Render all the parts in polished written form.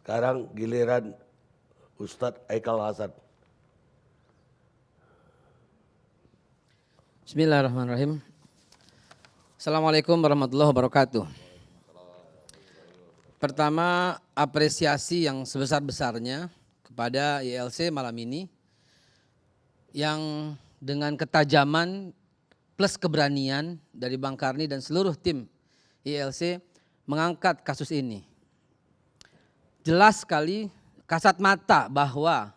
Sekarang giliran Ustadz Aikal Hasan. Bismillahirrahmanirrahim. Assalamualaikum warahmatullahi wabarakatuh. Pertama, apresiasi yang sebesar-besarnya kepada ILC malam ini yang dengan ketajaman plus keberanian dari Bang Karni dan seluruh tim ILC mengangkat kasus ini. Jelas sekali kasat mata bahwa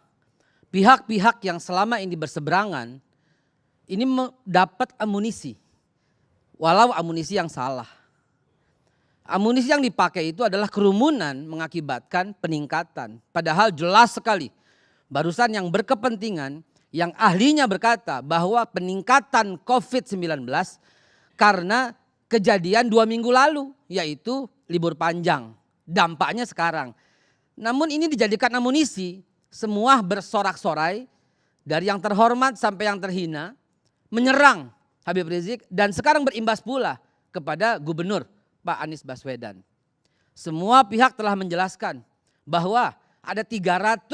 pihak-pihak yang selama ini berseberangan ini dapat amunisi, walau amunisi yang salah. Amunisi yang dipakai itu adalah kerumunan mengakibatkan peningkatan. Padahal jelas sekali barusan yang berkepentingan, yang ahlinya berkata bahwa peningkatan COVID-19 karena kejadian 2 minggu lalu, yaitu libur panjang. Dampaknya sekarang. Namun ini dijadikan amunisi, semua bersorak-sorai dari yang terhormat sampai yang terhina menyerang Habib Rizik dan sekarang berimbas pula kepada Gubernur Pak Anies Baswedan. Semua pihak telah menjelaskan bahwa ada 398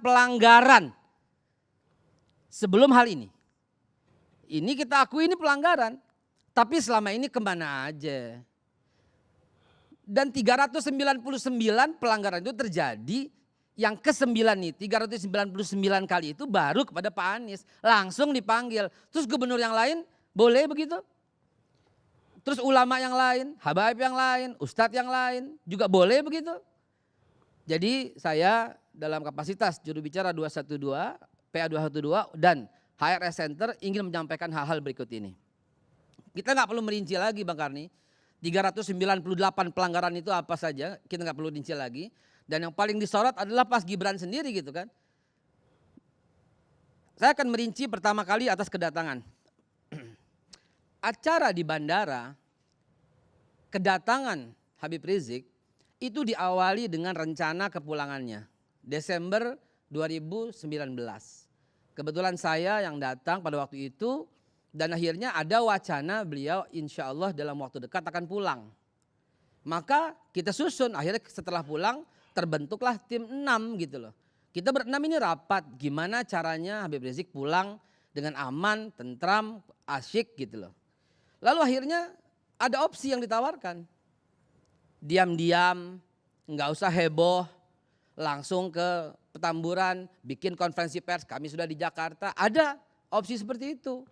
pelanggaran sebelum hal ini. Ini kita akui ini pelanggaran, tapi selama ini kemana aja? Dan 399 pelanggaran itu terjadi, yang ke-9 nih, 399 kali itu baru kepada Pak Anies. Langsung dipanggil. Terus gubernur yang lain boleh begitu? Terus ulama yang lain, habaib yang lain, ustadz yang lain juga boleh begitu? Jadi saya dalam kapasitas juru bicara 212, PA 212 dan HRS Center ingin menyampaikan hal-hal berikut ini. Kita nggak perlu merinci lagi Bang Karni. 398 pelanggaran itu apa saja, kita nggak perlu rinci lagi. Dan yang paling disorot adalah pas Gibran sendiri gitu kan. Saya akan merinci pertama kali atas kedatangan. Acara di bandara, kedatangan Habib Rizik itu diawali dengan rencana kepulangannya. Desember 2019. Kebetulan saya yang datang pada waktu itu. Dan akhirnya ada wacana beliau insya Allah dalam waktu dekat akan pulang. Maka kita susun, akhirnya setelah pulang terbentuklah tim 6 gitu loh. Kita berenam ini rapat gimana caranya Habib Rizik pulang dengan aman, tentram, asyik gitu loh. Lalu akhirnya ada opsi yang ditawarkan. Diam-diam, nggak usah heboh, langsung ke Petamburan, bikin konferensi pers, kami sudah di Jakarta. Ada opsi seperti itu.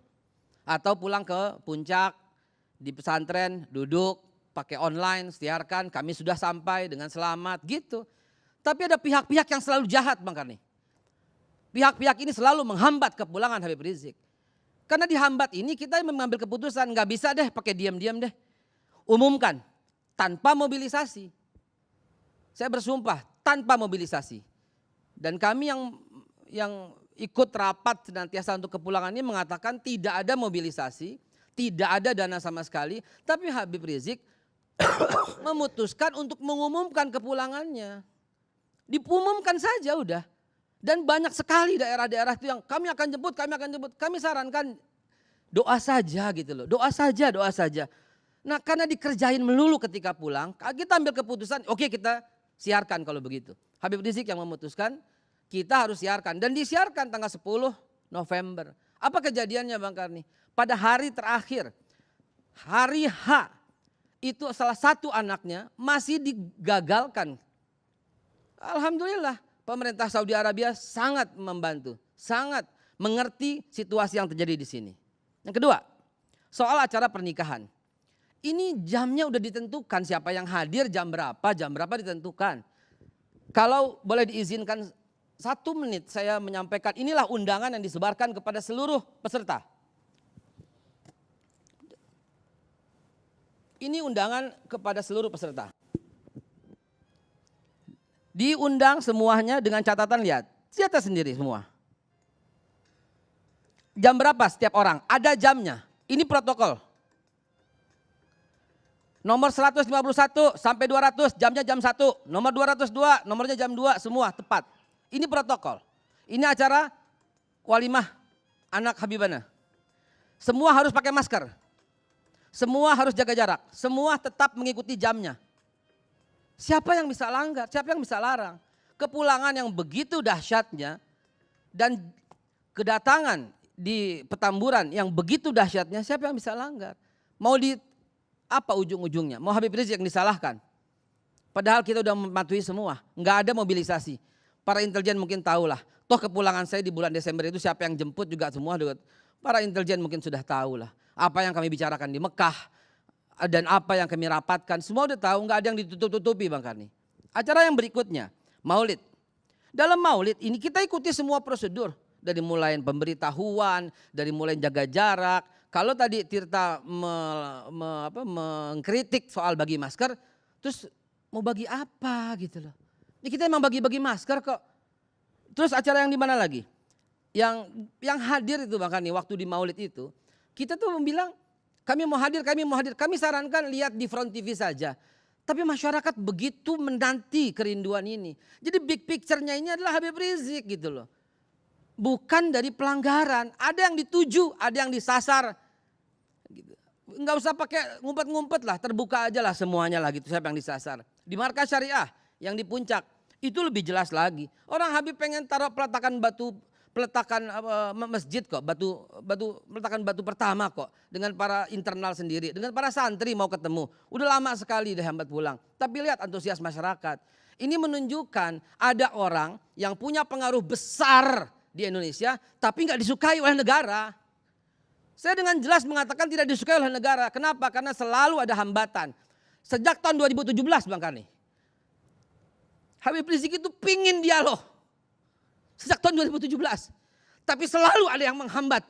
Atau pulang ke puncak, di pesantren, duduk, pakai online, siarkan, kami sudah sampai dengan selamat gitu. Tapi ada pihak-pihak yang selalu jahat Bang Karni. Pihak-pihak ini selalu menghambat kepulangan Habib Rizik. Karena dihambat ini kita mengambil keputusan, nggak bisa deh pakai diam-diam deh. Umumkan, tanpa mobilisasi. Saya bersumpah, tanpa mobilisasi. Dan kami yang ikut rapat senantiasa untuk kepulangan ini mengatakan tidak ada mobilisasi, tidak ada dana sama sekali. Tapi Habib Rizik memutuskan untuk mengumumkan kepulangannya. Diumumkan saja udah. Dan banyak sekali daerah-daerah itu yang kami akan jemput, kami akan jemput. Kami sarankan doa saja gitu loh, doa saja, doa saja. Nah karena dikerjain melulu ketika pulang, kita ambil keputusan oke kita siarkan kalau begitu. Habib Rizik yang memutuskan. Kita harus siarkan dan disiarkan tanggal 10 November. Apa kejadiannya Bang Karni? Pada hari terakhir, hari H, itu salah satu anaknya masih digagalkan. Alhamdulillah pemerintah Saudi Arabia sangat membantu, sangat mengerti situasi yang terjadi di sini. Yang kedua, soal acara pernikahan. Ini jamnya udah ditentukan, siapa yang hadir jam berapa ditentukan. Kalau boleh diizinkan 1 menit saya menyampaikan inilah undangan yang disebarkan kepada seluruh peserta. Ini undangan kepada seluruh peserta. Diundang semuanya dengan catatan lihat. Catat sendiri semua. Jam berapa setiap orang? Ada jamnya. Ini protokol. Nomor 151 sampai 200 jamnya jam 1. Nomor 202 nomornya jam 2 semua tepat. Ini protokol. Ini acara walimah anak Habibana. Semua harus pakai masker. Semua harus jaga jarak. Semua tetap mengikuti jamnya. Siapa yang bisa langgar? Siapa yang bisa larang? Kepulangan yang begitu dahsyatnya dan kedatangan di Petamburan yang begitu dahsyatnya, siapa yang bisa langgar? Mau di apa ujung-ujungnya? Mau Habib Rizik yang disalahkan? Padahal kita udah mematuhi semua, nggak ada mobilisasi. Para intelijen mungkin tahulah. Toh kepulangan saya di bulan Desember itu siapa yang jemput juga semua. Para intelijen mungkin sudah tahu lah. Apa yang kami bicarakan di Mekah dan apa yang kami rapatkan, semua udah tahu. Nggak ada yang ditutup-tutupi Bang Karni. Acara yang berikutnya, Maulid. Dalam Maulid ini kita ikuti semua prosedur. Dari mulai pemberitahuan, dari mulai jaga jarak. Kalau tadi Tirta mengkritik soal bagi masker, terus mau bagi apa gitu loh. Ini kita emang bagi-bagi masker kok. Terus acara yang di mana lagi? Yang hadir itu bahkan nih waktu di Maulid itu, kita tuh bilang kami mau hadir. Kami sarankan lihat di Front TV saja. Tapi masyarakat begitu menanti kerinduan ini. Jadi big picture-nya ini adalah Habib Rizik gitu loh. Bukan dari pelanggaran, ada yang dituju, ada yang disasar. Enggak usah pakai ngumpet-ngumpet lah, terbuka aja lah semuanya lah gitu siapa yang disasar. Di Markas Syariah yang di Puncak itu lebih jelas lagi. Orang Habib pengen taruh peletakan masjid kok, peletakan batu pertama kok dengan para internal sendiri, dengan para santri mau ketemu. Udah lama sekali dihambat pulang. Tapi lihat antusias masyarakat. Ini menunjukkan ada orang yang punya pengaruh besar di Indonesia tapi nggak disukai oleh negara. Saya dengan jelas mengatakan tidak disukai oleh negara. Kenapa? Karena selalu ada hambatan. Sejak tahun 2017 Bang Karni. Habib Rizik itu pingin dialog. Sejak tahun 2017. Tapi selalu ada yang menghambat.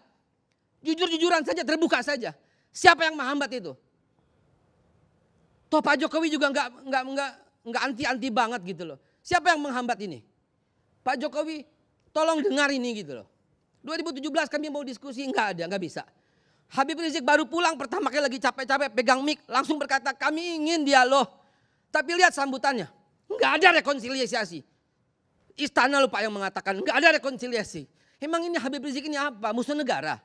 Jujur-jujuran saja, terbuka saja. Siapa yang menghambat itu? Toh Pak Jokowi juga nggak anti-anti banget gitu loh. Siapa yang menghambat ini? Pak Jokowi tolong dengar ini gitu loh. 2017 kami mau diskusi, nggak bisa. Habib Rizik baru pulang pertama kali lagi capek-capek pegang mic langsung berkata kami ingin dialog. Tapi lihat sambutannya, nggak ada rekonsiliasi. Istana lupa yang mengatakan nggak ada rekonsiliasi. Emang ini Habib Rizik ini apa? Musuh negara.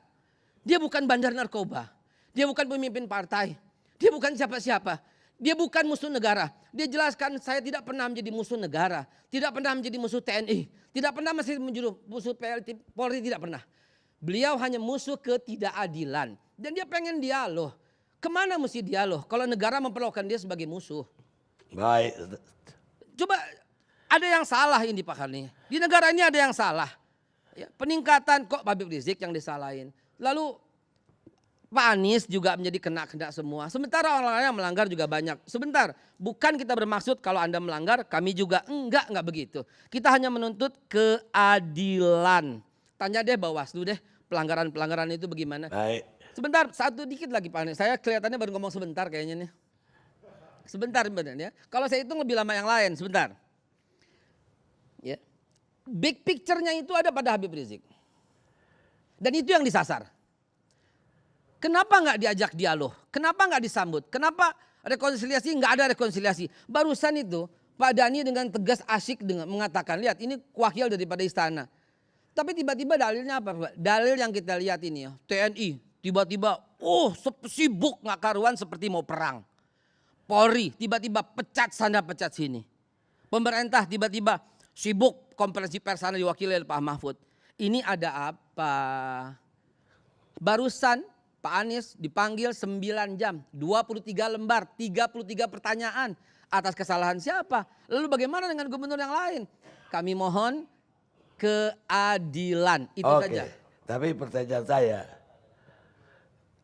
Dia bukan bandar narkoba. Dia bukan pemimpin partai. Dia bukan siapa-siapa. Dia bukan musuh negara. Dia jelaskan saya tidak pernah menjadi musuh negara. Tidak pernah menjadi musuh TNI. Tidak pernah menjadi musuh Polri, tidak pernah. Beliau hanya musuh ketidakadilan. Dan dia pengen dialog. Kemana mesti dialog kalau negara memperlakukan dia sebagai musuh? Baik. Coba ada yang salah ini Pak Karni. Di negara ini ada yang salah. Ya, peningkatan kok Habib Rizik yang disalahin. Lalu Pak Anies juga menjadi kena semua. Sementara orang-orang yang melanggar juga banyak. Sebentar, bukan kita bermaksud kalau Anda melanggar, kami juga enggak begitu. Kita hanya menuntut keadilan. Tanya deh Bawaslu deh, pelanggaran-pelanggaran itu bagaimana. Baik. Sebentar, satu dikit lagi Pak Anies. Saya kelihatannya baru ngomong sebentar kayaknya nih. Sebentar ya. Kalau saya hitung lebih lama yang lain, sebentar. Ya. Big picture-nya itu ada pada Habib Rizik. Dan itu yang disasar. Kenapa nggak diajak dialog? Kenapa nggak disambut? Kenapa rekonsiliasi? Nggak ada rekonsiliasi. Barusan itu Pak Dhani dengan tegas asyik dengan mengatakan, lihat ini wakil daripada istana. Tapi tiba-tiba dalilnya apa Pak? Dalil yang kita lihat ini ya, TNI tiba-tiba sibuk nggak karuan seperti mau perang. Polri tiba-tiba pecat sana pecat sini. Pemerintah tiba-tiba sibuk konferensi pers sana diwakili oleh Pak Mahfud. Ini ada apa? Barusan Pak Anies dipanggil 9 jam, 23 lembar, 33 pertanyaan. Atas kesalahan siapa? Lalu bagaimana dengan gubernur yang lain? Kami mohon keadilan, itu saja. Tapi pertanyaan saya,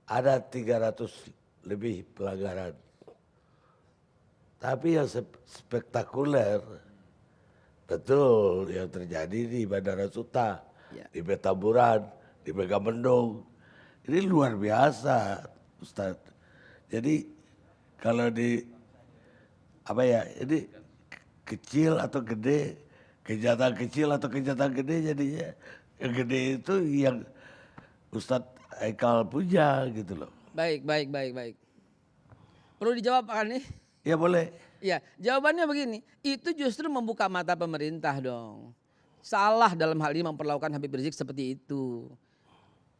ada 300 lebih pelanggaran. Tapi yang spektakuler, betul yang terjadi di Bandara Suta, di Petamburan, di Megamendung. Ini luar biasa, Ustadz. Jadi kalau ini kecil atau gede, kejahatan kecil atau kejahatan gede, jadinya yang gede itu yang Ustadz Haikal punya gitu loh. Baik. Perlu dijawab Pak Karni? Ya boleh. Ya, jawabannya begini, itu justru membuka mata pemerintah dong. Salah dalam hal ini memperlakukan Habib Rizik seperti itu.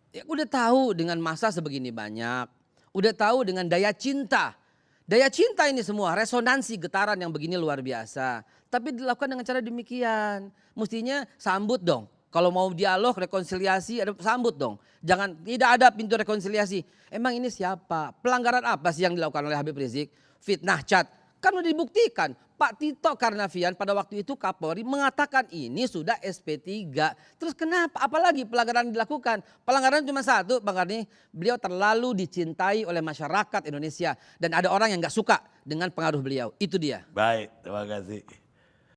Ya, udah tahu dengan masa sebegini banyak, udah tahu dengan daya cinta Daya cinta ini semua, resonansi getaran yang begini luar biasa. Tapi dilakukan dengan cara demikian. Mestinya sambut dong. Kalau mau dialog, rekonsiliasi, sambut dong. Jangan, tidak ada pintu rekonsiliasi. Emang ini siapa? Pelanggaran apa sih yang dilakukan oleh Habib Rizik? Fitnah chat. Kan udah dibuktikan. Pak Tito Karnavian pada waktu itu Kapolri mengatakan ini sudah SP3. Terus kenapa? Apalagi pelanggaran dilakukan? Pelanggaran cuma satu, Bang Karni. Beliau terlalu dicintai oleh masyarakat Indonesia. Dan ada orang yang gak suka dengan pengaruh beliau. Itu dia. Baik, terima kasih.